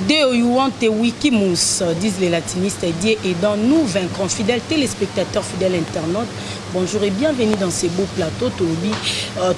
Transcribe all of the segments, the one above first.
Deo you want a wikimus, disent les latinistes. Dieu et dans nous vaincrons. Fidèles téléspectateurs, fidèles internautes, bonjour et bienvenue dans ces beaux plateaux. Tolobi,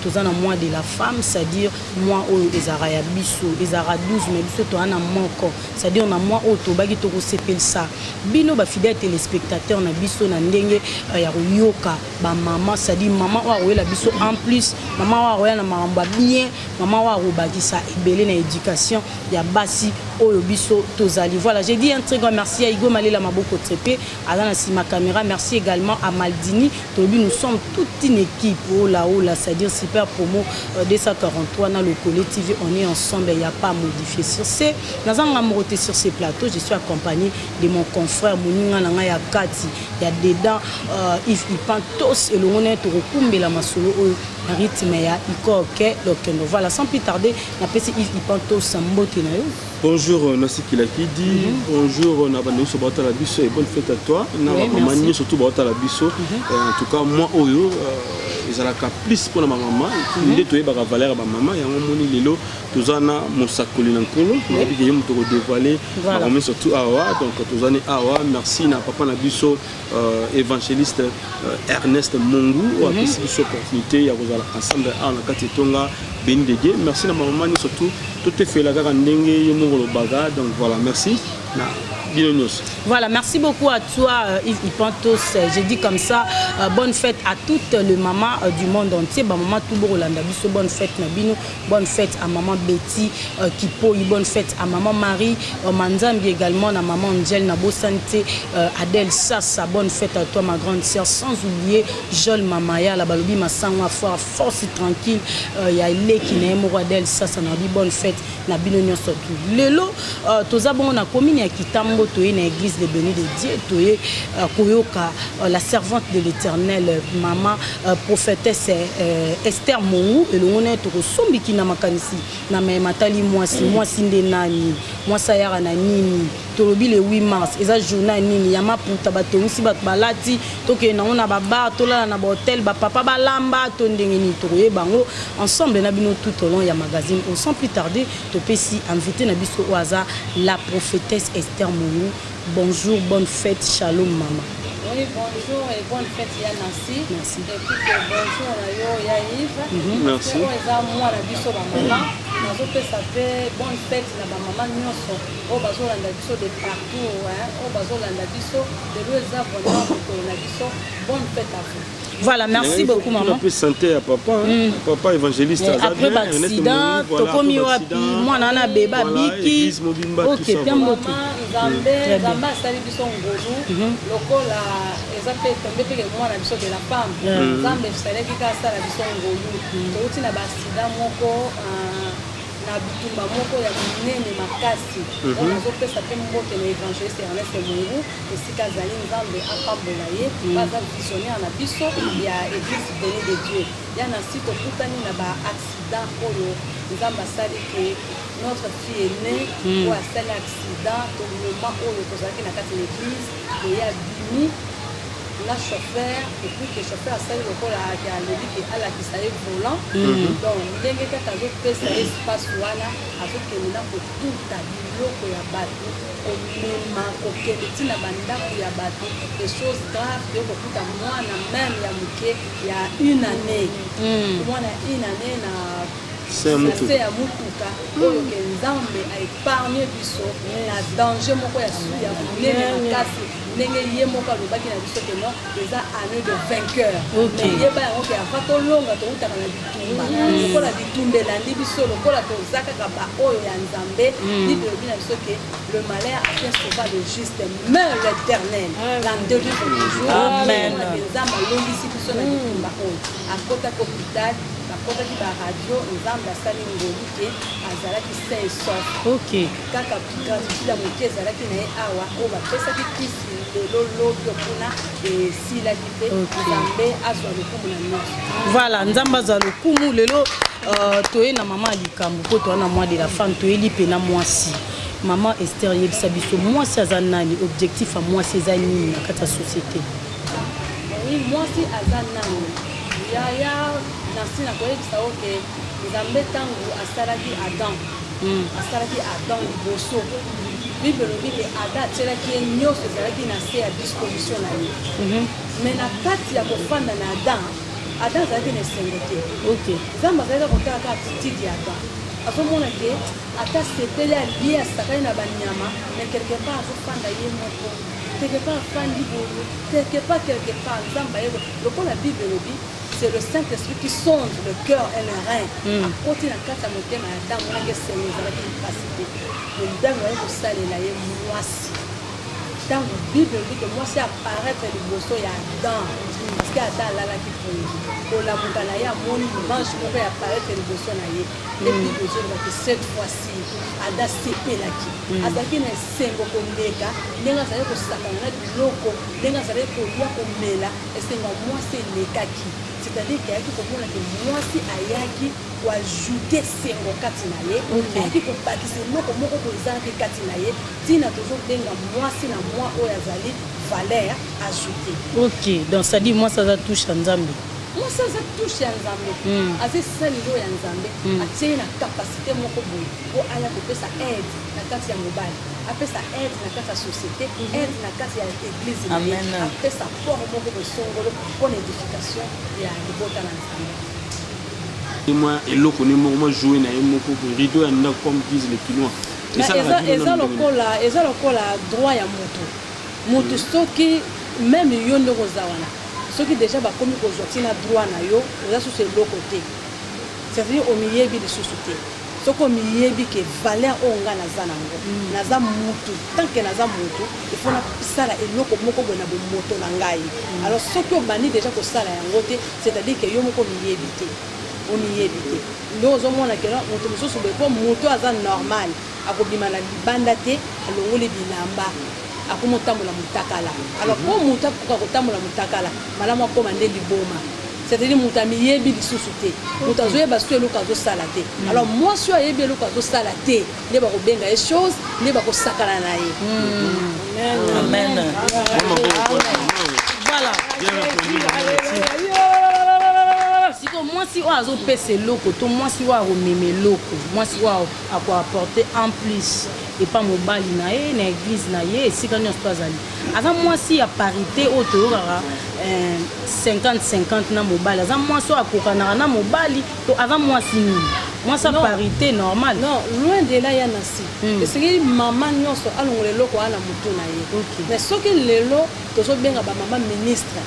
tous en moi de la femme, c'est-à-dire moi au Ezara Yabiso, Ezara 12, mais biso to ana moko, c'est-à-dire on a moi au Tobagi to sepel ça. Bino ba fidèles téléspectateurs na biso na ndenge ya yoka ba maman, c'est-à-dire maman wa la biso en plus, maman wa na maramba bien, maman wa robakisa ebele na éducation ya basi oyo biso tozali. Voilà, j'ai dit un très grand merci à Igo Malela Maboko Trepé, à la ma caméra, merci également à Maldini. Nous sommes toute une équipe, oh là, c'est-à-dire super promo 243 dans le Collet TV, on est ensemble, il n'y a pas à modifier sur ces. Nous avons sur ces plateaux, je suis accompagné de mon confrère Mouninga Nangaya Kati, il y a dedans Yves Ipantos et le honnête Rokumbe la Masolo rythme ya ikoke lokendo. Voilà, sans plus tarder, on appelle Yves Ipantos Sambote na yo. Bonjour Nassi Kilakidi, bonjour Nabani Sobata la Bisso et bonne fête à toi. Nabani surtout Bata la Bisso. En tout cas, moi Oyo, ils ont la plus pour ma maman. Il est tombé par Valère ma maman. Il y a un moni lelo. Tuzana Moussakoli Nankolo. Il y a des gens qui ont dévoilé. Mais surtout Awa. Donc Tuzane Awa. Merci na papa na Bisso évangéliste Ernest Mongu. Qui s'est dit opportunité. Il y a ensemble à la Katetonga Bendege. Merci na maman surtout. Tout est fait la garandenge. Donc voilà, merci. Voilà, merci beaucoup à toi Yves Ipantos. J'ai dit comme ça, bonne fête à toutes les mamans du monde entier. Maman Toubo Rolanda Bisso, bonne fête Nabino, bonne fête à maman Betty Kipoyi, bonne fête à maman Marie Manzambi également, à maman Angel Nabo Santé, Adèle Sassa, bonne fête à toi ma grande sœur, sans oublier Jol Mamaya, la Balobi Massangwa Fort, force tranquille, il y a Lé qui n'est pas Adèle Sassa, bonne fête Nabino surtout. Lelo, tous on a commis à Kitambo. Toye na église de Béni de Dieu, Toye Koyoka, la servante de l'Éternel, maman prophétesse Esther Mongou, et le honnête Rosombi qui n'a makanisi, na matali moi si ndenani, moi sayara na nini, tolobi le 8 mars, eza journée nini, yama puta bato si bat balati, toke na ona baba, tola na hotel, ba papa balamba, tondengeni toye bango, ensemble na bino tout au long ya magazine. Sans plus tarder, topé si invité na biso au hasard la prophétesse Esther Mongou. Bonjour, bonne fête, shalom maman. Oui, bonjour et bonne fête Yanassi. Merci. Et puis bonjour à Yves. Merci. Moi la biso ba maman. Nous ça fait bonne fête na ba maman nyonso. O bazo landa biso de partout hein. O bazo landa biso de l'oueza vraiment pour la biso. Bonne fête à vous. Voilà, merci beaucoup maman. On peut santé à papa, papa évangéliste. Après l'accident, tokomi wapi, moi nana beba biki. Ok, bien moto. Zambé, Zamba sali biso ngolu. Lokola ezape tombe pe moi na biso de la femme. Zambé sali kika sala biso ngolu. Touti na ba accident moko na bitumba moko ya minene makasi. On azopesa pe mbote na évangéliste Ernest Mongu esika zali Nzambe apambola ye baza visionnaire na biso ya église Béni de Dieu. Ya na site okutani na ba accident oyo Nzambe asali ke notre fille aînée ou asali accident au moment oyo tozalaki na kati l'église et ya bimi la chauffeur et puis que chauffeur a sali lokola ya lebi ke alakisa ye volant donc ndenge kaka azopesa espace wana azokende na kotuta biloko ya bato komema kokende ntina bandako ya bato des choses graves de kokuta mwana même ya moke ya une année mwana une année na c'est ya mutuka oyo ke Nzambe a épargné biso na danger moko ya suya munene makasi ndenge ye moko alobaki na biso ke non eza année de vainqueur mais yeba yango ke ava tolonga toutaka na bitumba lokola bitumba elandi biso lokola toza kaka ba oyo ya Nzambe bible elobi na biso ke le malheur a fait sauver le juste mais l'éternel l'endeuille toujours amen Nzambe alongisi biso na bitumba oyo akotaka hôpital akotaki ba radio Nzambe asali ngolu ke azalaki sain et sauf kaka gratitude ya moke ezalaki na ye awa oyo bapesaki kisi lelo lobi okuna esilaki te Nzambe azwa lokumu na nyonso. Voilà, Nzambe azwa lokumu lelo toye na mama likambo po toana mwa de la femme toyeli pe na mwasi maman Esther yebisa biso mwasi aza nani, objectif ya mwasi eza nini na kati ya société? Oui, mwasi aza nani yaya nasi na koyebisa oke Nzambe ntango asalaki Adam asalaki Adam liboso Bible lobi ke Adam atielaki ye nyonso ezalaki na se ya disposition na ye mais na kati ya kofanda na Adam azalaki na esengo te Nzambe azalaki kotalaka attitude ya Adam azomona ke ata sepeli alie asakani na banyama mais quelque part azofanda ye moko quelque part afandi boye quelque part Nzambe ayeko lokola Bible lobi c'est le Saint-Esprit qui sonde le cœur et le rein. À côté de la carte à monter, madame, on a que c'est une capacité. Le dame va être salé là, il y a moisi. Dans la Bible, dit que moi, c'est apparaître le bosso, il y a dedans. Parce qu'il y a dans là qui pour la montagne, il y a mon manche, on va apparaître le bosso là. Et puis, le jour, cette fois-ci, Ada CP là qui. Azaki na sengo komeka, nenga zale ko sakana na biloko, nenga zale ko ya komela, esenga mwasi lekaki. C'est-à-dire qu'il y a qui comprend que moi si ayaki ou ajouter sengo katinaye, ayaki ko bakise moko moko ko izaki katinaye, tina toujours denga moi si na moi o yazali valeur ajoutée. OK, donc ça dit moi ça touche Nzambe. Moi ça touche Nzambe. Assez ça niveau ya Nzambe, atie na capacité moko boye, o aya ko pesa aide na kati ya mobile. Apesa aide na kati ya société, aide na kati ya église. Amen. Apesa port moko ko songolo pour l'édification ya libota na Nzambe. Moi eloko ni moi jouer na moko ko rideau ya ndako comme disent les Kinois. Eza lokola droit ya moto. Moto soki même yo ndoko zawana. Soki déjà ba komi ko zotina droit na yo, oza sous le côté. C'est-à-dire au milieu de société. Soko miyebi ke valeur onga naza nango naza mutu tant que naza mutu il faut na sala eloko moko bona bo moto na ngai alors soki obani déjà ko sala yango te c'est-à-dire que yo moko miyebi te omiyebi te ndo ozomona ke moto mosusu be po moto aza normal akobima na libanda te alongoli bilamba akomotambola mutakala alors po moto akotambola mutakala malamu akoma nde liboma. C'est-à-dire que je suis bien sous-souté. Je suis bien salaté. Alors moi, je suis bien salaté. Je suis bien les choses, je suis bien sakalanaï. Amen. Voilà. Moi, si on a pèsé l'eau, moi, si on a remis l'eau, moi, si on a apporté en plus. Et pas mon bali na l'église na et si quand on pas allé avant moi si à parité autour 50-50 na mobile avant moi soit à kokana na mobile to avant moi si moi ça parité normal non loin de là ya nasi c'est que maman nyonso alongole loko ana mutu na ye mais soki lelo to so benga ba maman ministre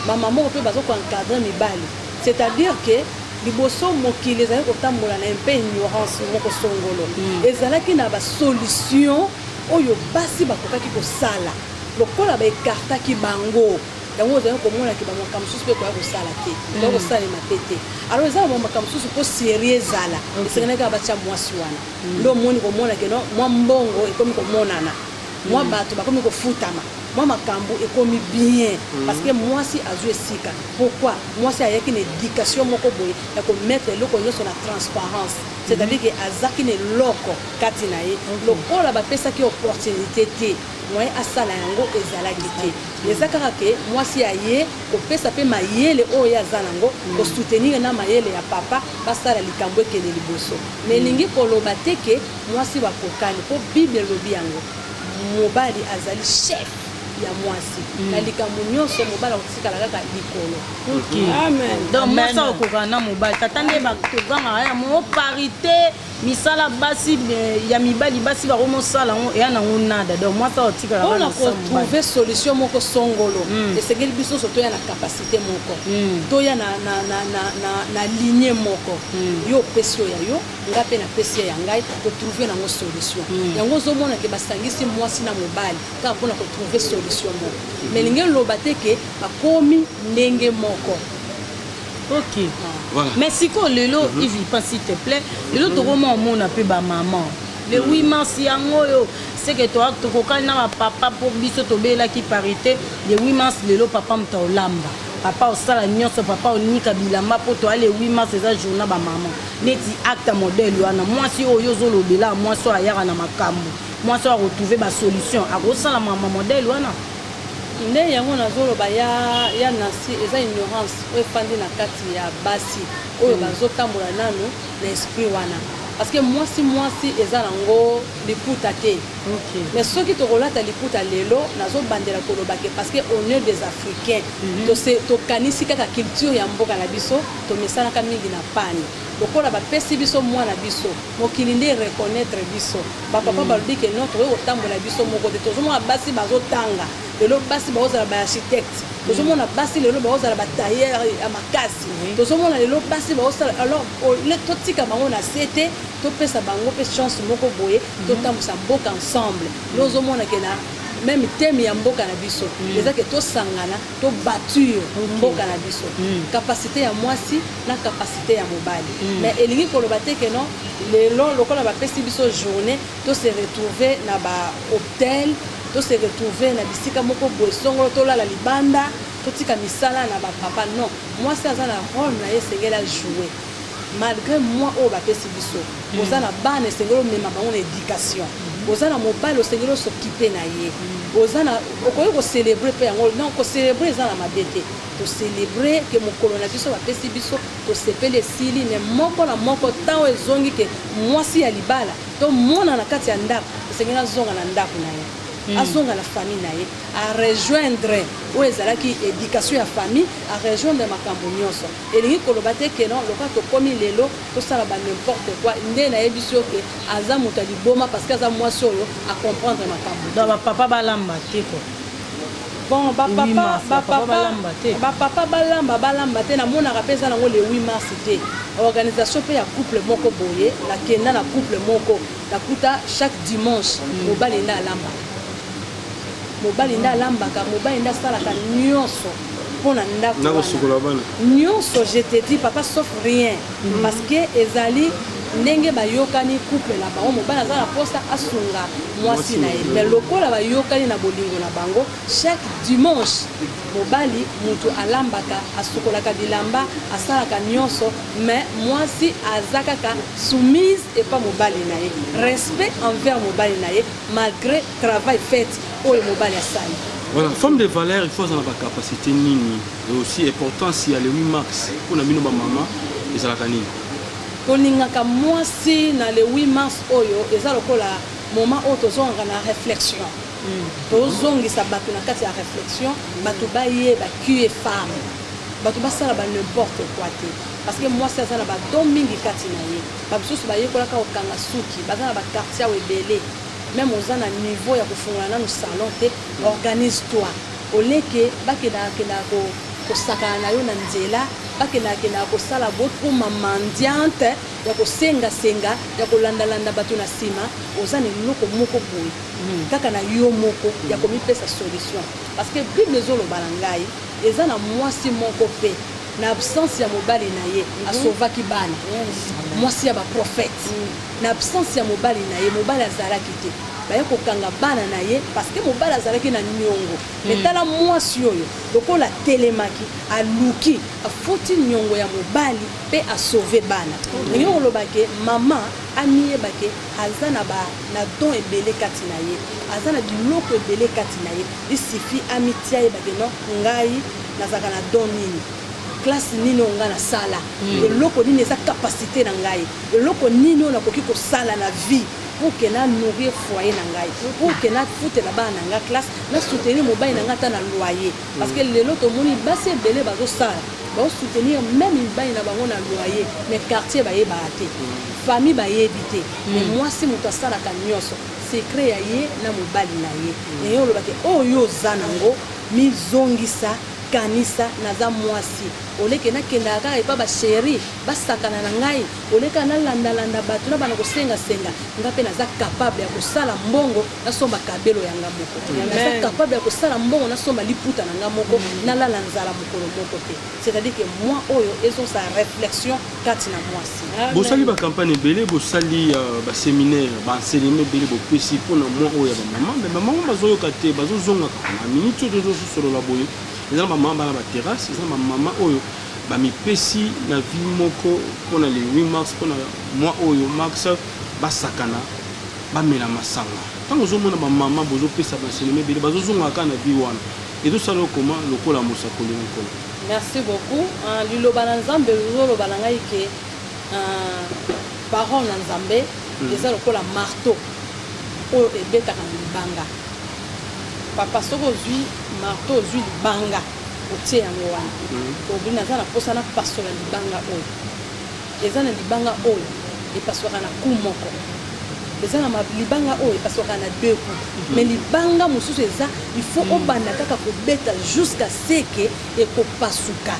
ba maman peut bazo ko encadrer mibali c'est-à-dire que liboso mokili ezali kotambola na mpe ignorance moko songolo ezalaki na basolution oyo basi bakokaki kosala lokola baekartaki bango yango ozali komonaki bamaka mosusu mpe koya kosala te toya kosalema te te alors ezala bamaka mosusu mpo serie ezala esenganaki batya mwasi wana nde omoni komonaki no mwa mbongo ekomi komonana mwa bato bakomi kofutama moi makambo ekomi bien parce que moi si azu esika pourquoi moi si ayaki une éducation moko boye ya ko mettre loko nyonso na transparence c'est-à-dire que azaki ne loko kati na ye lokola ba pesa ki opportunité te moi asala yango ezalaki te ezaka ke moi si aye ko pesa pe mayele o ya zanango ko soutenir na mayele ya papa basala likambo ekele liboso mais lingi koloba te ke moi si bakokani po bible lobi yango mobali azali chef ya mwasi na likambo nyonso mobala kosikala kaka likolo. Amen. Donc moi ça okokana na mobali tatande ba toganga ya mo parité misala basi ya mibali basi ba romosala on ya na ngonada donc moi ça otikala on a trouver solution moko songolo et c'est que biso soto ya na capacité moko to ya na lignée moko yo pesio ya yo ngape na pesio ya ngai to trouver na solution yango zo mona ke basangisi mwasi na mobali ka pona ko trouver solution moko mais linge loba te ke bakomi ndenge moko. OK. Voilà. Mais si ko lelo il pense s'il te plaît lelo to comment on a peu ba maman le 8 mars yango yo c'est que toi to kokali na papa pour biso to bela ki parité le 8 mars lelo papa mta olamba papa osala nyonso papa onika bilamba po to ale 8 mars eza journée ba maman neti acte modèle wana moi si oyo zo lobela moi so ayaka na makambo moi so retrouver ba solution a kosala maman modèle wana nde yango nazoloba ya nasi eza ignorance oyo efandi na kati ya basi oyo bazotambola nanu na esprit wana parce que mwasi eza nango liputa te mais soki tokolata liputa lelo nazobandela kolobake parce que on est des Africains tokanisi kaka culture ya mboka na biso tomesanaka mingi na pani lokola bapesi biso mwana biso mokili nde reconnaître biso bapapa balobi ke non tokoki kotambola biso moko te tozomona basi bazotanga lelo basi baozala baarchitecte tozomona basi lelo baozala batailleur ya makasi tozomona lelo basi baosala alors totika bango na se te topesa bango mpe chance moko boye totambusa mboka ensemble lozomona ke na même thème ya mboka na biso eza ke tosangana tobature mboka na biso capacité ya mwasi na capacité ya mobali mais elingi koloba te ke non lelo lokola bapesi biso journée to se retrouver na bahôtel to se retrouver na bisika moko boye songolo tolala libanda totika misala na bapapa non mwasi aza na rôle na ye esengeli ajouer malgré moi oyo bapesi biso oza na bana esengeli omema bango na éducation oza na mobali osengeli osoccupe na ye oza na okoki kocélébre mpe yango non kocélébre eza na mabe te tocélébre ke mokolo na biso bapesi biso tosepeli esili me moko na moko ntango ezongi ke mwasi ya libala to mwana na kati ya ndako esengeli azonga na ndako na ye azonga na famille na ye arejoindre oyo ezalaki éducation ya famille arejoindre makambo nyonso elingi koloba te ke non lokola tokomi lelo tosala ba n'importe quoi nde nayebi biso ke aza moto ya liboma parce que aza mwasi oyo acomprendre makambo donc bapapa balamba te ko bon bapapa balamba te namonaka mpe eza nango le 8 mars te organisation mpe ya couple moko boye nakenda na couple moko nakuta chaque dimanche mobali nde alambaka mobali nde alambaka mobali nde asalaka nyonso mpona ndako nyonso je te dis papa sauf rien parce que ezali ndenge bayokani couple na bango mobali aza na posa asunga mwasi na ye mais lokola bayokani na bolingo na bango chaque dimanche mobali moto alambaka asukolaka bilamba asalaka nyonso mais mwasi aza kaka soumise epa mobali na ye respect envers mobali na ye malgré travail fait oyo mobali asali. Voilà, femme de valeur, il faut avoir la capacité nini et aussi important si y a le 8 mars pour na bino ba maman ezalaka nini. Tolingaka mwasi na le 8 mars oyo eza lokola moment oyo tozongaka na réflexion tozongisa bato na kati ya réflexion bato bayeba qui est femme bato basala ba n'importe quoi te parce que mwasi aza na badon mingi kati na ye babisusu bayekolaka kokanga suki baza na bakartier oyo ebele même oza na niveau ya kofungola nanu salon te organise-toi oleke bakendaka kosakana na yo na nzela bakendaka kosala botroma mendiante ya kosengasenga ya kolandalanda bato na nsima oza na eloko moko boye kaka na yo moko ya komipesa solution parce que bible ezoloba na ngai eza na mwasi moko mpe na absence ya mobali na ye asovaki bana mwasi ya baprofete na absence ya mobali na ye mobali azalaki te baye kokanga bana na ye parce que mobali azalaki na nyongo etala mwasi oyo lokola telemaki aluki afuti nyongo ya mobali mpe asauve bana ndenge olobake mama amiyebake aza na don ebele kati na ye aza na biloko ebele kati na ye isifi amitia yebake no ngai nazalaka na don nini classe nini onga na sala eloko nini eza capacité na ngai eloko nini oyo nakoki kosala na vie pour que na nourrir foyer na ngai pour que na futela bana na ngai classe na soutenir mobali na ngai ata na loyer parce que lelo tomoni basi ebele bazosala bazosoutenir même mibali na bango na loyer mais quartier bayebaka te famille bayebi te mais mwasi moto asalaka nyonso secret ya ye na mobali na ye eye olobaki oyo oza nango mizongisa kanisa naza mwasi oleke nakendaka kaka epa basheri basakana na ngai oleka nalandalanda bato na bana kosengasenga nga mpe naza capable ya kosala mbongo nasomba kabelo yanga moko naza capable ya kosala mbongo nasomba liputa na nga moko nalala nzala mokolo moko te c'est-à-dire que moi oyo ezosa réflexion kati na mwasi bosali bacampagne ebele bosali baséminaire baenseignement ebele bopesi mpona mwa oyo ya bamama me bamama bazoyoka te bazozongaka na miniti oyo tozosolola boye eza na bamama bana baterrasse eza na bamama oyo bamipesi na vie moko mpona le 8 mars mpona mwa oyo mars basakana bamela masanga ntango ozomona bamama bozopesa baenseignement ebele bazozongaka na vie wana ezosala okoma lokola mosakoli na nkolo. Merci beaucoup. Liloba na nzambe loloba na ngai ke parole na nzambe eza lokola marteau oyo ebetaka na libanga papa soki ozwi marteau ozwi libanga otie yango wana obi naza na mposa na pasola libanga oyo eza na libanga oyo epaswaka na coup moko eza na libanga oyo epaswaka na deux coups mais libanga mosusu eza il faut obanda kaka kobeta jusqu'à seke ekopasuka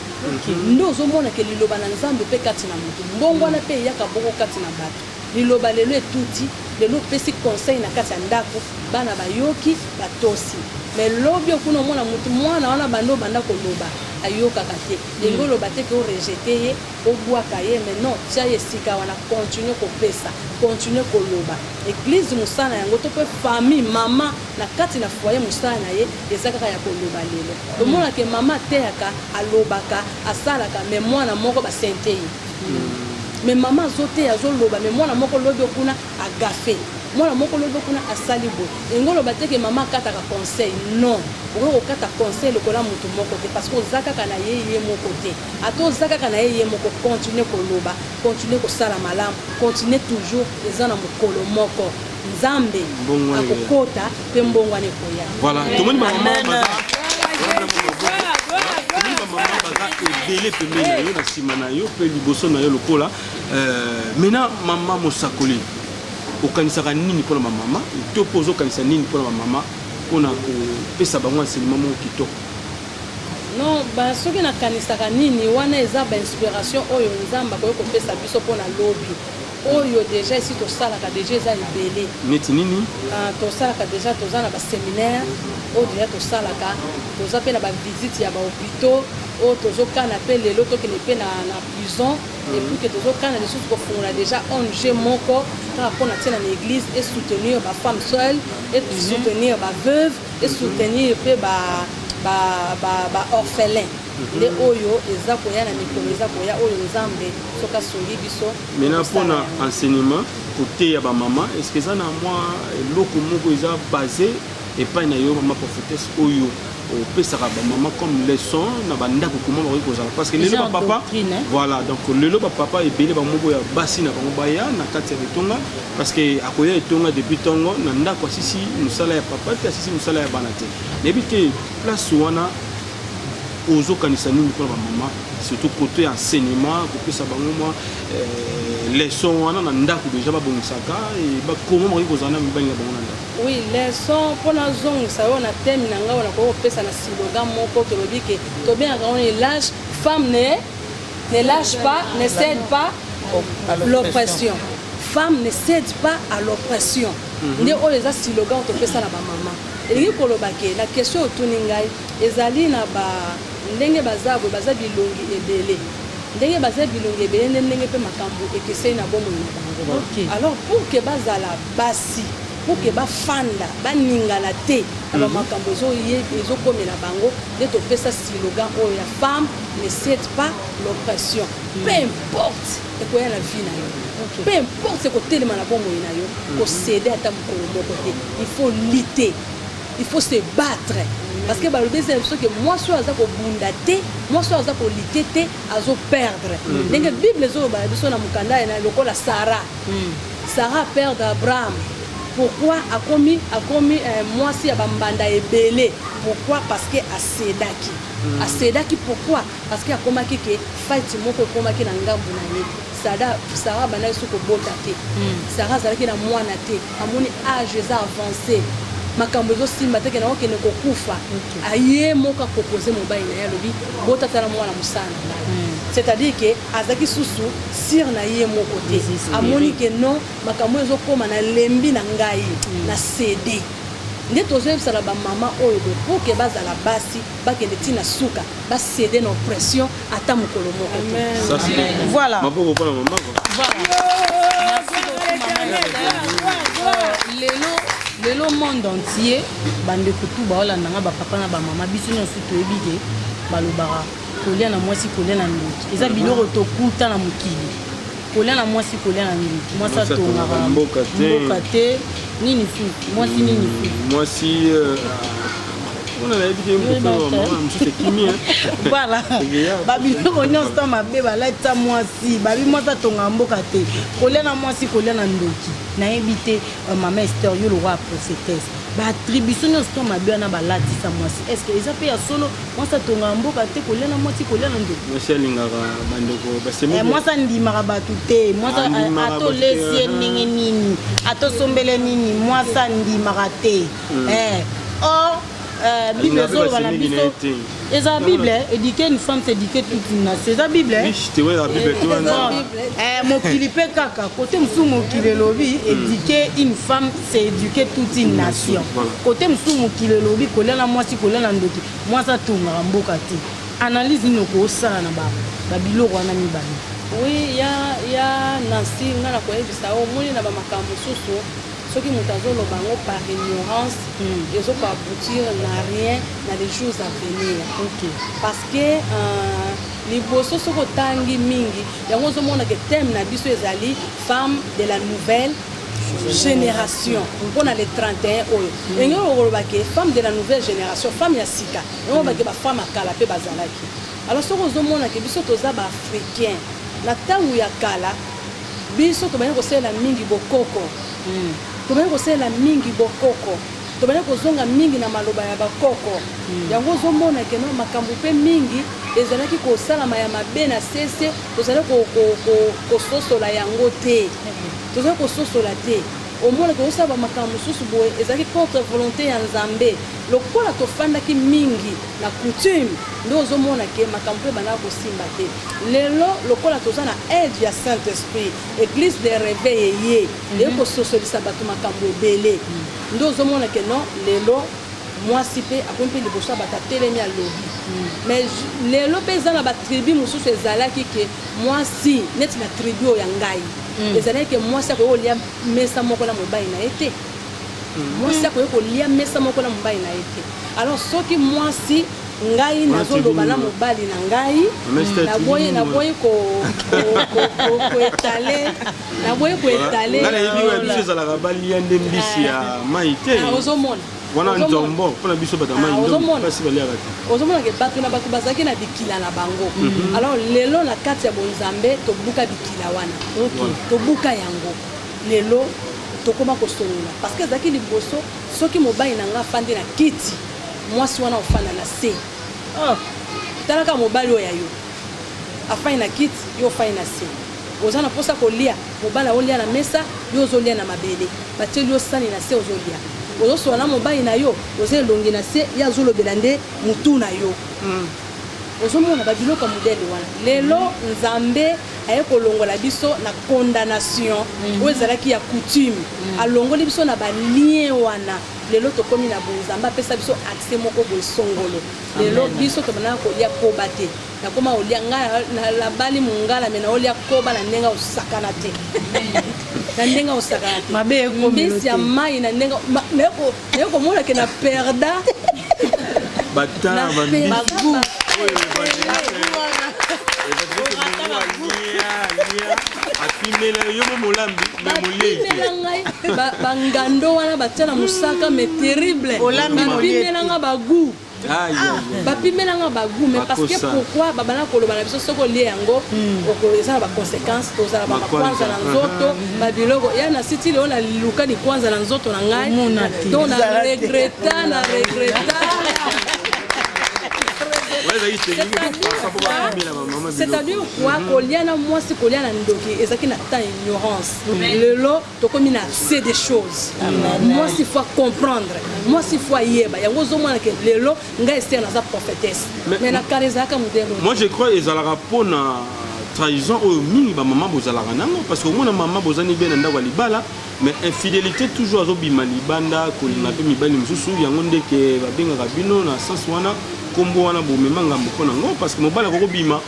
nde ozomona ke liloba na nzambe mpe kati na moto mbongo wana mpe eyaka bongo kati na bato liloba lelo etuti lelo opesi conseil na kati ya ndako bana bayoki batosi mais lobi okuna omona motu mwana wana bando banda koloba ayokaka te ndenge oloba te ke orejete ye obwaka ye mais non tia ye esika wana continue kopesa continue koloba église mosala yango to mpe famille mama na kati na foyer mosala na ye eza kaka ya koloba lelo omonake mama ateyaka alobaka asalaka mais mwana moko basente ye mais mama azoteya azoloba mais mwana moko lobi okuna agafe mwana moko lobi okuna asali boye engoloba te ke mama akataka conseil non okoki kokata conseil lokola motu moko te parce que oza kaka na ye moko te ata oza kaka na ye moko continue koloba continue kosala malamu continue toujours eza na mokolo moko nzambe akokota mpe mbongwana ekoya voilà tomoni mama ebele pembeni na yo na nsima na yo mpe liboso na yo lokola maintenant mama mosakoli okanisaka nini mpona bamama to mpo ozokanisa nini mpona bamama mpona kopesa bango enseignement moko kitoko non soki nakanisaka nini wana eza bainspiration oyo nzambe akoki kopesa biso mpona lobi oyo deja esi tosalaka deja eza ebele neti nini tosalaka deja toza na baséminaire oyo deja tosalaka toza mpe na bavisite ya bahôpitaux oyo tozokana mpe lelo tokende mpe na prison epuis ke tozokana lisusu kofungola deja ONG moko kaka mpona ntina na église esoutenir bafemme seule esoutenir baveuve esoutenir mpe baorphelin nde oyo eza koya na mikolo eza koya oyo nzambe soki asongi biso maintenant mpona enseignement koteya bamama estce eza na mwa eloko moko eza basé epai na yo mama prophétesse oyo opesaka bamama comme leçon na bandako comment bakoki kozala parce que lelo bapapa voilà donc lelo bapapa ebele bamoko ya basi na bango baya na kati ya etonga parce que akoya etonga depuis ntongo na ndako asisi mosala ya papa te asisi mosala ya bana te nayebi te place wana ozokanisa nini mpona bamama surtout côté enseignement kopesa bango mwa leçon wana na ndako deja babongisaka bakoma bakoki kozala na mibali na bango na ndako oui leçon mpona zongisa oyo na teme na ngai wana koki kopesa na slogan moko tolobi ke tobengaka wana elage femme ne lâche pas ne cède pas l'oppression femme ne cède pas à l'oppression nde oyo eza slogan oyo topesa na bamama elingi koloba ke na question otuni ngai ezali na ndenge baza boye baza bilongi ebele ndenge baza bilongi ebele nde ndenge mpe makambo ekesei na bomoi na bango alors pour ke bazala basi pour ke bafanda baningana te na bamakambo ezokomela bango nde topesa slogan oyo ya femme ne cède pas l'oppression peu importe ekoya na vie na yo peu importe ekotelema na bomoi na yo kosede ata mokolo moko te il faut lutter il faut se battre parce que balobi eza biso ke mwasi oyo aza kobunda te mwasi oyo aza kolite te azoperdre ndenge bible ezoloba biso na mokanda na lokola Sarah perdre Abraham pourquoi akomi mwasi ya bambanda ebele pourquoi parce que asedaki pourquoi parce que akomaki ke fight moko ekomaki na ngambu na ye Sarah bandaki so kobota te Sarah azalaki na mwana te amoni age eza avancé makambo ezosimba te kena okende kokufa aye moko akopose mobali na ye alobi botatala mwana mosala c'est-à-dire ke azalaki susu sire na ye moko te amoni ke non makambo ezokoma na lembi na ngai na cd nde tozoyebisala bamama oyo bo po ke bazala basi bakende ntina suka basede na oppression ata mokolo moko voilà maboko mpona mama lelo monde entier bandeko tu baolandanga bapapa na bamama biso nyonso toyebi ke balobaka kolia na mwasi kolia na ndoki eza biloko tokuta na mokili kolia na mwasi kolia na ndoki mwasi atongaka mboka te nini fu mwasi nini fu mwasi On a l'habitude de voilà. Babi on sta mabe balata mwasi, babi mwasa tonga mboka te. Kolena mwasi kolena ndoki. Na éviter maman Esther yo le roi prophétesse. Ba attribution no sta mabe na balati sa mwasi. Est-ce que ils a solo mwasa tonga mboka te kolena mwasi kolena ndoki. Mwasi lingaka bandeko basemi. Mwasa ndimaka batu te. Mwasa ato lesie ningi nini. Ato sombele nini mwasa ndimaka te. Or Bible et la Bible éduquer une femme c'est éduquer toute une nation. C'est la Bible. Oui, tu vois la Bible tu vois. Mon kilipe kaka côté msou mon kilelobi éduquer une femme c'est éduquer toute une nation. Côté msou mon kilelobi kolela mwasi kolela ndoki. Mwasa tunga mboka te. Analyse inoko osala na ba biloko wana mibani. Oui, ya Nancy ngana ko ebisa o moni na ba makambo susu. Ce qui nous a par ignorance, ils ont pas aboutir à rien dans les jours à venir. Parce que les bossos sont tangi mingi. Il y a un monde qui thème na biso ezali femme de la nouvelle génération. On a les 31 ans. Et nous on femme de la nouvelle génération, femme ya sika. Et on va que femme a kala pe bazalaki. Alors ce qu'on monde que biso toza ba africain. La tangu ya kala biso to bana ko sela mingi bokoko. Tobane kosela mingi bokoko tobane kozonga mingi na maloba ya bakoko yango zomona ke no makambo pe mingi ezalaki kosala ya mabe na sese tozala ko sosola yango te tozala ko sosola te omona ko osaba makambo susu boye ezalaki contre volonté ya Nzambe lokola tofandaki mingi na coutume ndo zomona ke makambo pe bana ko simba te lelo lokola tozana aide ya Saint-Esprit église de réveil ye de ko sosolisa bato makambo ebele ndo zomona ke non lelo mwasi pe akompe liboso bata telemi ya lobi mais lelo pe ezana ba tribu mususu ezalaki ke mwasi neti na tribu ya ngai ezalaki ke mwasi akolia mesa moko na mobali na ete mwasi akolia mesa moko na mobali na ete alors soki mwasi ngai nazoloba na mobali na ngai naboye ko etale na yebi biso ezalaka balia nde mbisi ya mai te ozomona wana nzombo mpona biso bato mai ndo pasi baliaka te ozomona ke bato na bato bazalaki na bikila na bango alors lelo na kati ya bonzambe tobuka bikila wana tobuka yango lelo tokoma kosolola parce que ezalaki liboso soki mobali na nga fandi na kiti mwasi wana ofanda na se talaka mobali oyo yo afai na kiti yo ofai na se ozana posa kolia mobali olia na mesa yo ozolia na mabele batieli yo sani na se ozolia ozosola na mobali na yo ozelongi na se ya azolobela nde mutu na yo ozomona babiloko modele wana lelo Nzambe aye kolongola biso na condamnation oyo ezalaki ya coutume alongoli biso na balien wana lelo tokomi na bonzamba apesa biso accès moko boye songolo lelo biso tobana kolia koba te nakoma olia ngai na bali mungala mena olia koba na ndenga osakana te na ndenga osakana te mabe mbisi ya mai na ndenga neko mona ke na perda bata bagu bangando wana batiana musaka mais terrible bapimelanga bagu bapimelanga bagu mais parce que pourquoi babana koloba na biso soko lie yango okoleza ba conséquences tozala ba kwanza na nzoto babiloko ya na siti leo na luka ni kwanza na nzoto na ngai donc na regretta c'est-à-dire quoi koliana mwasi koliana ndoki ezaki na ta ignorance lelo tokomi na c'est des choses mwasi faut comprendre mwasi faut yeba yango zomona ke lelo ngai Esther naza prophétesse mais na karezaka modelo moi je crois ezalaka pona trahison au mingi ba maman bozalaka nango parce que au moins maman bozani bien ndako libala mais infidélité toujours azobima libanda kolinga pe mibali mususu yango ndeke babengaka bino na sens wana kombo wana bomema ngambo pona ngo parce que mobala ko bima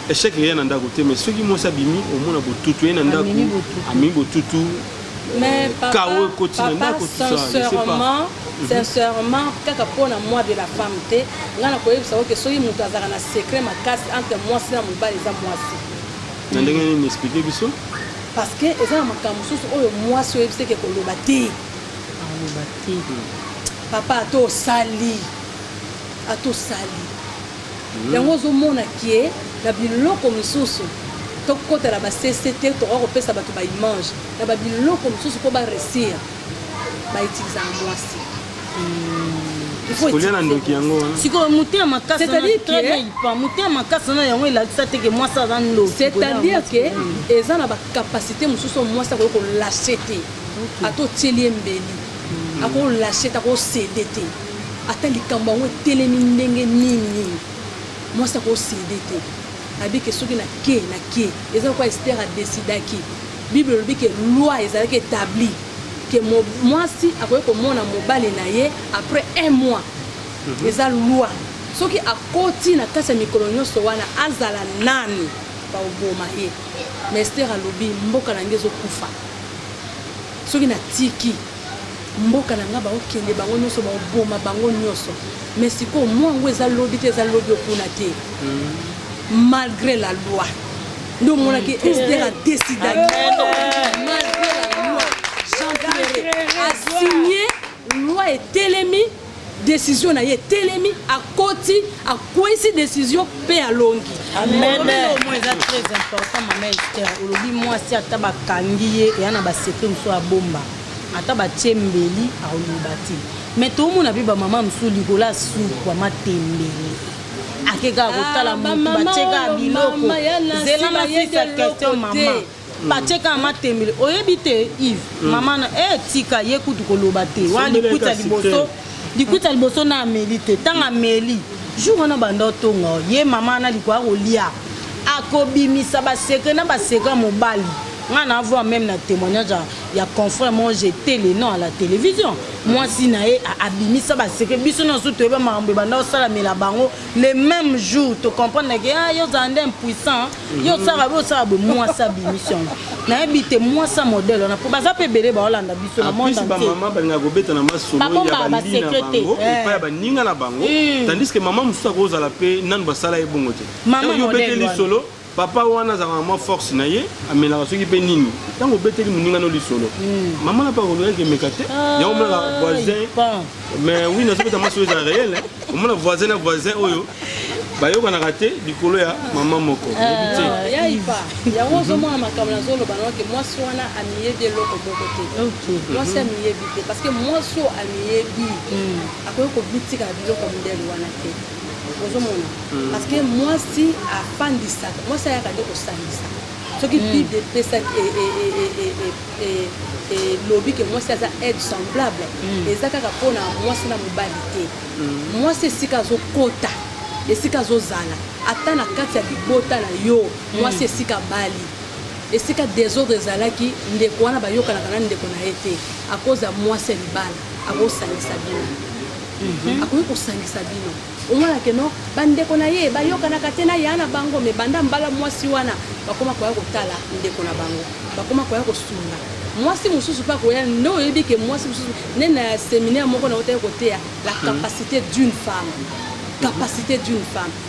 échec rien na ndako te mais ceux qui mo sabimi au moins botutu na ndako ami botutu mais papa sincèrement kaka pona moi de la femme te ngana ko yebisa ko soki mutu azaka na secret makasi entre moi na mobali za mwasi na ndenge ni expliquer biso parce que eza makambo susu oyo mwasi oyebise ke koloba te papa to sali atosali yango ozomona kie na biloko mosusu tokotela basesete tokokopesa bato baimage na babiloko mosusu mpo baresir bautilisaka mwasi sikoyo motema makasi motema makasi na yango elakisa teke mwasi aza ndo c'est-à-dire ke eza na bacapacité mosusu mwasi akoki kolashe te atotieli embeli akolashe te akosede te ata likambo yango etelemi ndenge nini mwasi akosede te abike soki na ke eza kwa Esther adesidaki bible elobi ke loi ezalaki établi que mwasi akoki komona mobali na ye après 1 mois eza loi soki akoti na kati ya mikolo nyonso wana azala nani baoboma ye mais Esther alobi mboka na nge ezokufa soki natiki mboka na nga baokende bango nyonso baoboma bango nyonso mais sikoyo mwango eza lobi te eza lobi okuna te malgré la loi nde omonaki Esther adesidaki malgré la loi a signé loi et telemi décision na ye telemi a koti a kwesi décision pe a longi amen moi c'est très important maman Esther olobi moi si ata bakangi ye et ana ba secret mso a bomba ata ba tembeli a olibati mais tout le monde a vu ba maman mso likola su kwa matembeli akeka kotala mutu bateka biloko zela na fisa question maman bateka matembele oyebi te Yves mama na tika ye kutu koloba te wa likuta liboso na Amélie te tanga Amélie jour wana banda tonga ye mama na likwa kolia akobimisa ba secret na ba secret mobali nga na voir même na témoignage ya confrère moi j'étais les noms à la télévision moi si na e abimisa ba secret biso na soto ba mambe banda osala mela bango le même jour to comprendre que yo zande impuissant yo sara bo sara bo moi sa bimission na ebite moi sa modèle na po baza pe belé ba olanda biso na monde entier ba maman ba nga gobeta na masolo ya ba secrété pa ba ninga na bango tandis que maman musa ko zala pe nan ba sala e bongo te yo beteli solo papa wana za maman force na ye amela soki pe nini tango beteli muninga no lisolo maman na pas relevé que mekate ya o mela voisin mais oui na sobeta masolo za réel o mela voisin oyo bayoka na raté likolo ya maman moko ya ipa ya ozo mwana makamla zolo bana ke moi swana amiye de loko moko te moi c'est amiye bité parce que moi so amiye bi akoyo ko bitika biloko modèle wana te parce que moi si à fin de ça moi ça y a quand même au sandisa ce qui vit de pesa et lobby que moi ça aide semblable et ça kaka pona moi c'est la mobilité moi c'est si kazo kota et si kazo zala atana kati ya bibota na yo moi c'est si ka bali et si ka désordre zala ki ndeko wana bayoka na kana ndeko na été à cause de moi c'est libala à cause sandisa bino akoki kosangisa bino omona ke no bandeko na ye bayokanaka te na yana bango me banda mbala mwasi wana bakoma koya kotala ndeko na bango bakoma koya kosunga mwasi mosusu pa koya nde oyebi ke mwasi mosusu nde na séminaire moko na otaye koteya la capacité d'une femme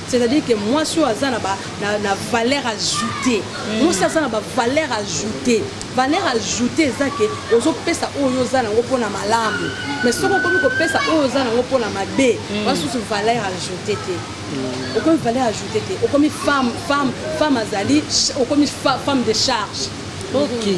c'est-à-dire que moi je suis na valeur ajoutée moi ça na valeur ajoutée ça que ozo pesa oyo za na ngopona malamu mais soko komi ko pesa oyo za na ngopona mabe moi sous valeur ajoutée te okomi valeur ajoutée te okomi femme azali okomi femme de charge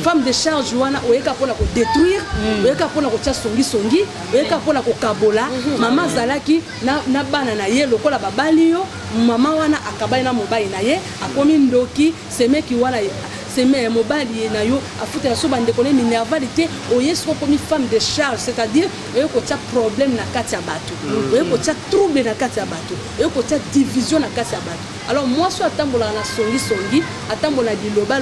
femme de charge wana oyeka pona ko détruire oyeka pona ko tia songi oyeka pona ko kabola mama zalaki na bana na ye lokola babali yo mama wana akabali na mobali na ye akomi ndoki semeki wana seme mobali na yo afutela so bande koné minervalité oyesko komi femme de charge c'est-à-dire oyeko tia problème na kati ya bato oyeko tia trouble na kati ya bato oyeko tia division na kati ya bato alors moi so atambola na songi atambola biloba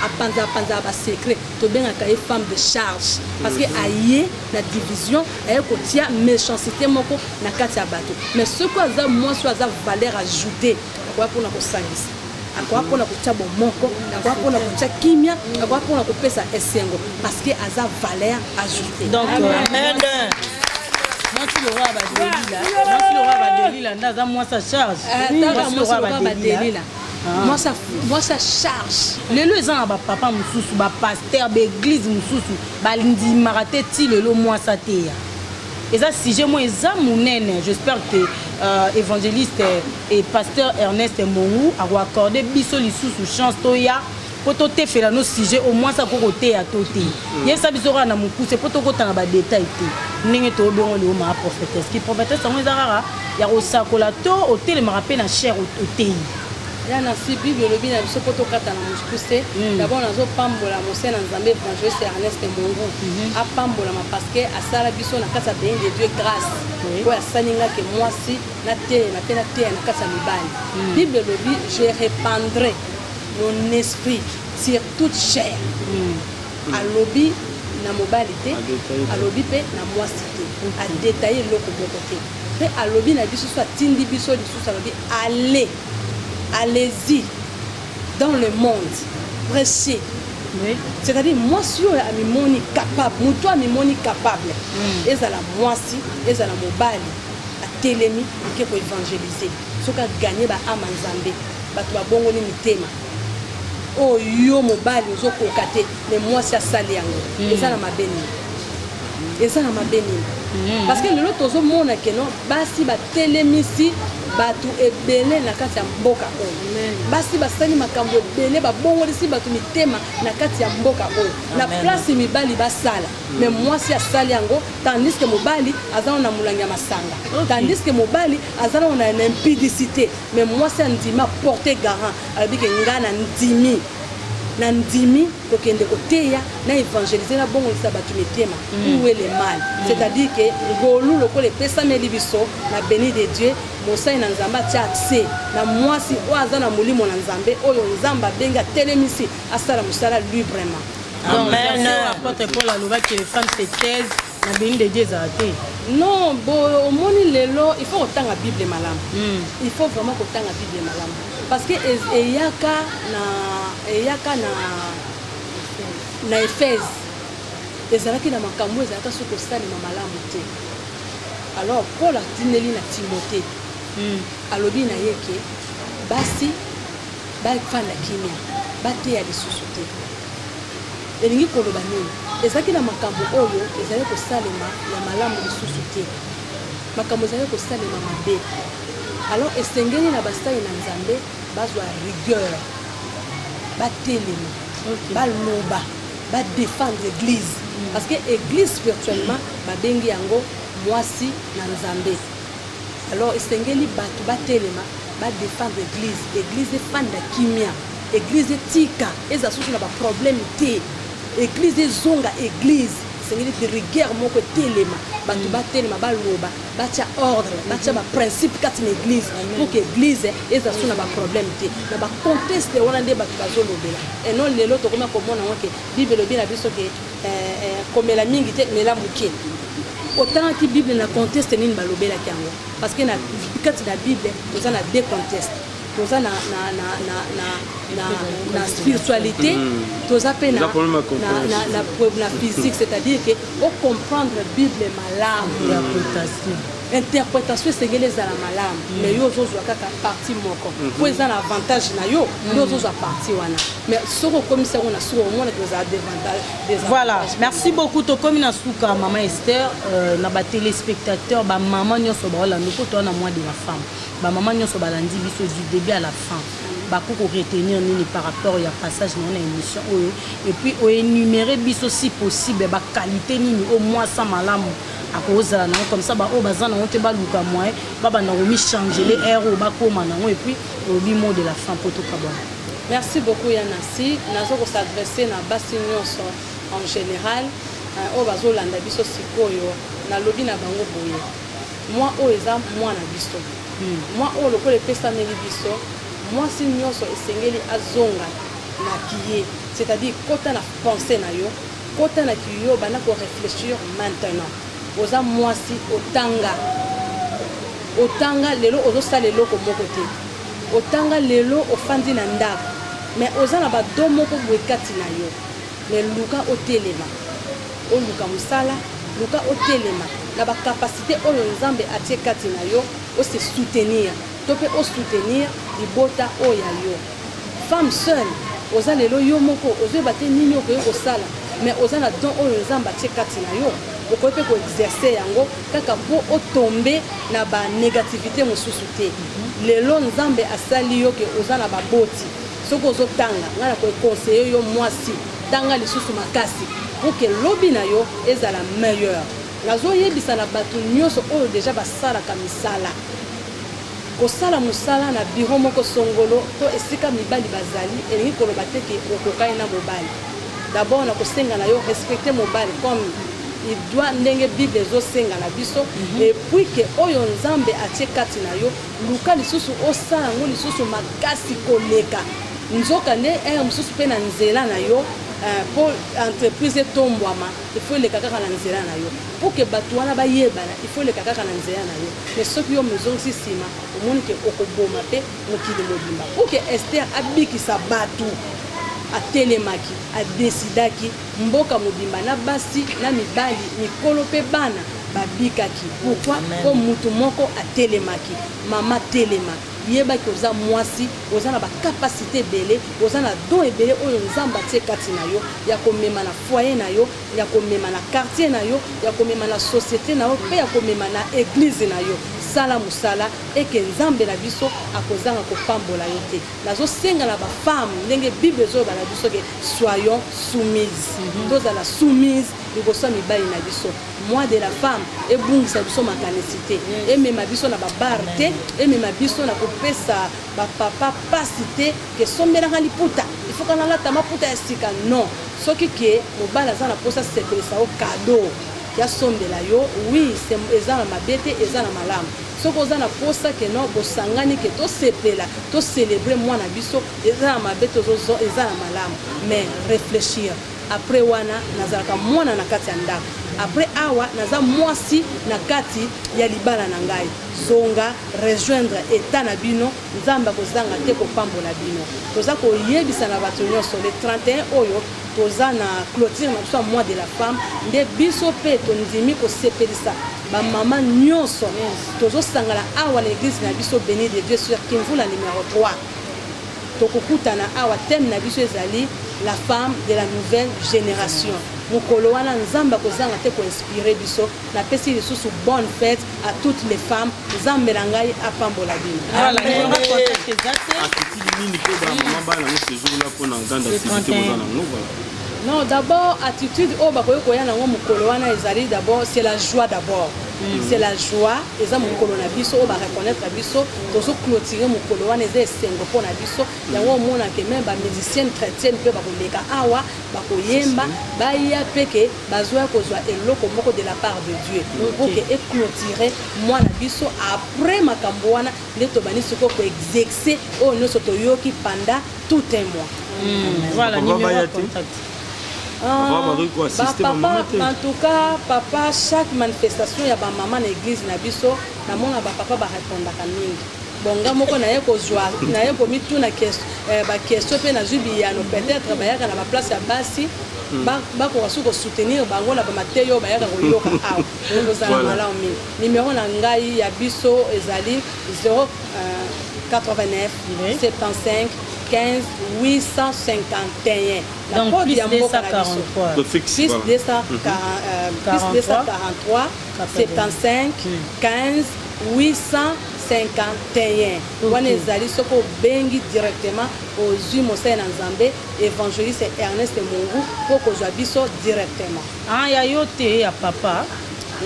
apanza ba secret to benga ka femme de charge parce que aye na division ayeko tia méchanceté moko na kati ya bato mais ce quoi ça moi so ça valeur ajoutée kwa pona ko sangisa akwa pona kutia bomoko akwa pona kutia kimia akwa pona kopesa esengo parce que aza valeur ajoutée donc amen moi tu le roi ba delila ndaza moi ça charge moi ça roi ba delila moi ça charge lelo ezanga ba papa mususu ba pasteur ba église mususu ba lindi marate ti lelo moi ça te ya Et ça, sujet, moi, j'espère que évangéliste et pasteur Ernest Mongou a accordé bisoli sous chance toya pour te faire nos sujets au moins ça pour côté à côté. Il y a ça bisora na muku c'est pour te côté na ba détail té. Ninge to be on le ma prophétesse qui prophétesse on ezara ya osakola to hôtel me rappelle na cher au té. Ya na si Bible le bien biso poto kata na muskuse d'abord nazo pambola mose na Nzambe évangéliste Ernest Mongou a pambola ma parce que asala biso na kasa de Dieu grâce. Pour asaninga que moi si na té na kasa mibali. Bible le dit je répandrai mon esprit sur toute chair. À lobby na mobilité, à lobby pe na moissité, à détailler le côté. Mais à lobby na biso soit tindi biso diso ça lobby allez-y dans le monde, prêchez. C'est-à-dire moi si on a moni capable, moi toi moni capable. Et ça la moissi, et ça la mobile, à télémi qui pour évangéliser. Ce qu'a gagné ba amanzambe, ba to ba bongo ni mitema. Oh yo mobile ozo kokate mais moi c'est sali yango eza na mabeni parce que le lot ozo mona que non basi ba telemisi batu ebele na kati ya mboka oyo basi basali makambo ebele ba bongolisi batu mitema na kati ya mboka oyo na place mibali basala mais moi c'est sali yango tandis que mobali azana na mulangi ya masanga tandis que mobali azana na impudicité mais moi c'est ndima porter garant avec ngana ndimi na ndimi kokende koteya na évangéliser na bongo lisa batu mitema où est le mal c'est-à-dire que ngolu loko le pesa meli biso na béni de Dieu mosai na nzamba tia accès na mwasi o azana mulimo na nzambe oyo nzamba benga telemisi asala musala librement. Amen. Apôtre Paul aloba que les femmes se taisent na béni de Dieu zate. Non, bon au moni lelo il faut autant la Bible malam. Il faut vraiment autant la Bible malam parce que eyaka na Éphèse ezalaki na makambo ezalaka soko salima malamu te. Alors Paul atineli na Timothée alobi na yeke basi bafanda kimia bateya lisusu te elingi koloba nini ezalaki na makambo oyo ezali kosalema ya malamu lisusu te makambo ezali kosalema mabe. Alors esengeli na basali na Nzambe bazwa rigueur batelema baloba ba défendre l'église parce que église spirituellement babengi yango mwasi na Nzambe. Alors esengeli batu batelema ba défendre église efanda kimia église tika eza susu na ba problème te église zonga église esengeli de rigueur moko telema batu batelema baloba batia ordre batia ba principe kati na église pour que église eza susu na ba problème te na ba conteste wana nde batu bazolobela et non lelo tokoma komona que Bible bien na biso que komela mingi te mela muke autant que Bible na conteste nini balobela kango parce que na kati na Bible toza na deux contestes toza na spiritualité toza pe na physique c'est-à-dire que au comprendre Bible malamu interprétation c'est za la malamu mais yo zozwa kaka partie moko po eza na avantage na yo zozwa partie wana mais soko commissaire on a soko on a des avantages. Voilà, merci beaucoup to comme na suka maman Esther na ba téléspectateurs ba maman nyonso ba la nous to na mois de la femme ba maman nyonso ba landi biso du début à la fin bakoko retenir nini par rapport ya passage na émission oyo et puis o énumérer biso si possible ba qualité nini au moins sans malamu à cause là comme ça ba o bazana on te ba luka moyen baba na remis changer les héros ba koma na et puis au mot de la fin poto kabon. Merci beaucoup Yanasi nazo ko s'adresser na basi nyonso en général o bazolanda biso sikoyo na lobi na bango boye moi o exemple moi na biso moi o lokole pesa meli biso moi si nyonso esengeli azonga na kiye c'est-à-dire kota na penser na yo kota na kiyo bana ko réfléchir maintenant oza moi si otanga lelo ozo sala lelo ko moko te otanga lelo ofandi na ndako mais oza na ba do moko bwekati na yo mais luka otelema o luka musala luka otelema na ba capacité oyo Nzambe atie kati na yo o se soutenir to pe o soutenir libota oya yo femme seule oza lelo yo moko ozo bate nini okoyo kosala mais oza na don oyo Nzambe atie kati na yo okoki mpe koexerce yango kaka mpo otombe na banégativité mosusu te. Lelo nzambe asali yo ke oza na baboti soki ozotanga ngai na koekonseye yo mwasi tanga lisusu makasi pour ke lobi na yo ezala meilleur. Nazoyebisa na bato nyonso oyo deja basalaka misala kosala mosala na biro moko songolo to esika mibali bazali elingi koloba te ke okokai na mobali. D'abord na kosenga na yo respecter mobali comme il doit ndenge Bible ezosenga na biso et puis que oyo nzambe atie kati na yo luka lisusu osala ngo lisusu makasi koleka nzoka nde mosusu mpe na nzela na yo pour entreprise etombwama il faut leka kaka na nzela na yo pour que bato wana bayebana il faut leka kaka na nzela na yo mais soki yo mozongisi nsima omoni ke okoboma mpe mokili mobimba pour que Esther abikisa bato atelemaki adesidaki mboka mobimba na basi na mibali mikolo mpe bana babikaki. Pourquoi? Po mutu moko atelemaki mama telema yebaki oza mwasi oza na bakapasité ebele oza na don ebele oyo nzambe atie kati na yo ya komema na foyer na yo ya komema na quartier na yo ya komema na société na yo mpe ya komema na église na yo. Sala musala eke nzambe na biso akozanga kopambola yo te. Nazosenga na bafemme ndenge Bible ezoyoba na biso ke soyons soumises. Tozala soumise liboso ya mibali na biso. Moi de la femme ebungisa biso makanisi te emema biso na babar te emema biso na kopesa bapapa pasi te ke sombelanga liputa il faut kana lata maputa ya sika non soki ke mobali aza na posa sepelisa yo kado ya sombela yo oui eza na mabe te eza na malamu soki oza na posa ke non bosangani ke tosepela tocelebre mwana biso eza na mabe te eza na malamu mais réfléchir après wana nazalaka mwana na kati ya ndako après awa naza mwasi na kati ya libala na ngai zonga rejoindre état na bino nzamba kozanga te kopambola bino toza koyebisa na bato nyonso le 31 oyo toza na clôture na biso mois de la femme nde biso pe tondimi kosepelisa bamama nyonso tozosangana awa na église na biso béni de Dieu sur Kimvula numéro 3 tokokutana awa thème na biso ezali la femme de la nouvelle génération. Mukolo wana nzamba kozanga te ko inspirer biso na pesi lisusu bonne fête à toutes les femmes nzambe na ngai apambola bino. Non, d'abord attitude au bakoyo koya nango mukolo wana ezali d'abord c'est la joie d'abord. C'est la joie eza mukolo na biso o ba reconnaître biso tozo clôturer mukolo wana eza esengo po na biso yango mona ke même ba musicienne chrétienne pe ba koleka awa ba koyemba ba ya peke bazwa kozwa eloko moko de la part de Dieu pour que et clôturer moi na biso après makambo wana nde to bani soko ko exercer o nyonso to yoki pendant tout un mois. Voilà numéro de contact. Papa, en tout cas, papa, chaque manifestation, il y a ma maman l'église, na biso, na mon papa va répondre à mingi. Bonga moko na ye ko joie, na ye ko mitu na question, ba question pe na jubiano peut-être ba yaka na ba place ya basi, ba ko rasu ko soutenir bango na ba mateyo ba yaka ko yoka aw. Donc za mala mi. Numéro na ngai ya biso ezali 089 75 15 851. Donc plus 243. Plus 243 75 15 851. Wana ezali soko bengi directement aux Mosai na Nzambe évangéliste Ernest Mungu pour ko zwa biso directement. Ah ya yote ya papa.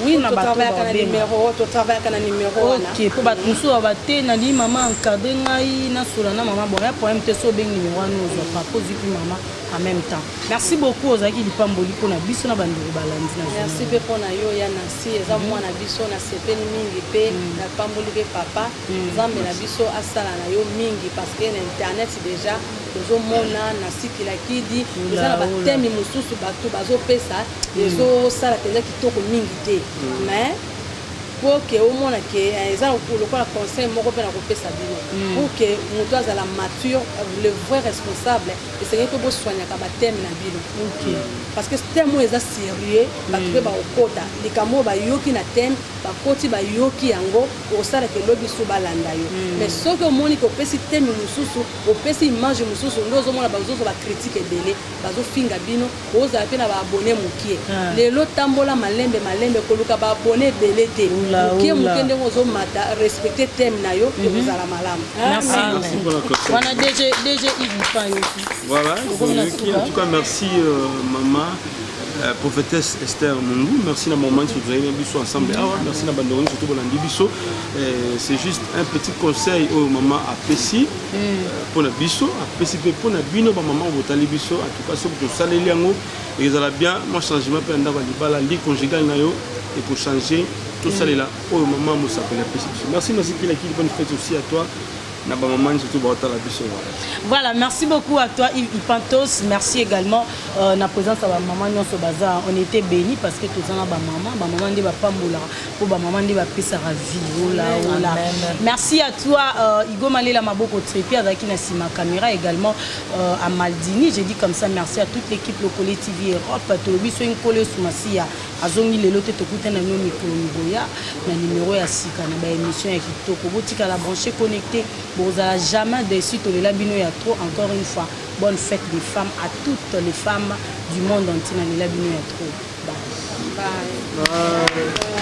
Oui, on travaille avec un numéro, tu travailles avec un numéro. Ok, pour battre nous sur la tête, na dit maman encadré ngai na sur na maman bon ya problème te so ben numéro nous pas poser puis maman en même temps. Merci beaucoup aux aki lipamboli pour na biso na bandiri balandi na. Merci pe pour na yo ya nasi eza mwana biso na sepeni mingi pe na pamboli pe papa nzambe na biso asala na yo mingi parce que na internet déjà tozomona na sikila kidi eza na batemi mosusu bato bazopesa ezosala mpenza kitoko mingi te mais pour que au moins que ça le conseil moko pe na kopesa bino pour que moto azala mature le vrai responsable et c'est que bo soigner ka ba thème na bino parce que thème est sérieux ba pe ba okota likamo ba yoki na thème ba koti ba yoki yango o sala ke lobi so balanda yo mais ce que moni ko pesi thème mususu o pesi image mususu ndozo mona ba zo ba critique ebele ba zo finga bino o za pe na ba abonné mukie lelo tambola malembe koluka ba abonné ebele te qui mukende ngozo mata respecter thème na yo et vous ala malamu. Merci. On a déjà Yves Pan aussi. Voilà, en tout cas merci maman prophétesse Esther Mungu, merci na maman sur vous biso ensemble. Merci na bandorine surtout bolandi biso. C'est juste un petit conseil au maman à Pessi pour la biso, à Pessi pour na bino ba maman botali biso en tout cas sur que ça les liango et ils allaient bien moi changement pe ndako libala li conjugal na yo et pour changer tout ça là oh maman mo s'appelle Pessi. Merci qu'il a bonne fête aussi à toi. Voilà, merci beaucoup à toi Yves Pantos. Merci également na présence à maman Nyonso Baza. On était bénis parce que tout ça na maman ndi ba pambola pour ba maman ndi ba pesa vie. Merci à toi Igo Malela Maboko Trépi avec na sima caméra également à Maldini. J'ai dit comme ça merci à toute l'équipe Locole TV Europe. Tolobi so inkole sumasia azongi lelo te tokuta na no micro ngoya na numéro ya sika na ba émission ya kitoko botika la brancher connecté. Vous n'allez jamais déçu de la bino ya trop. Encore une fois, bonne fête des femmes à toutes les femmes du monde entier. La bino ya trop. Bye. Bye. Bye.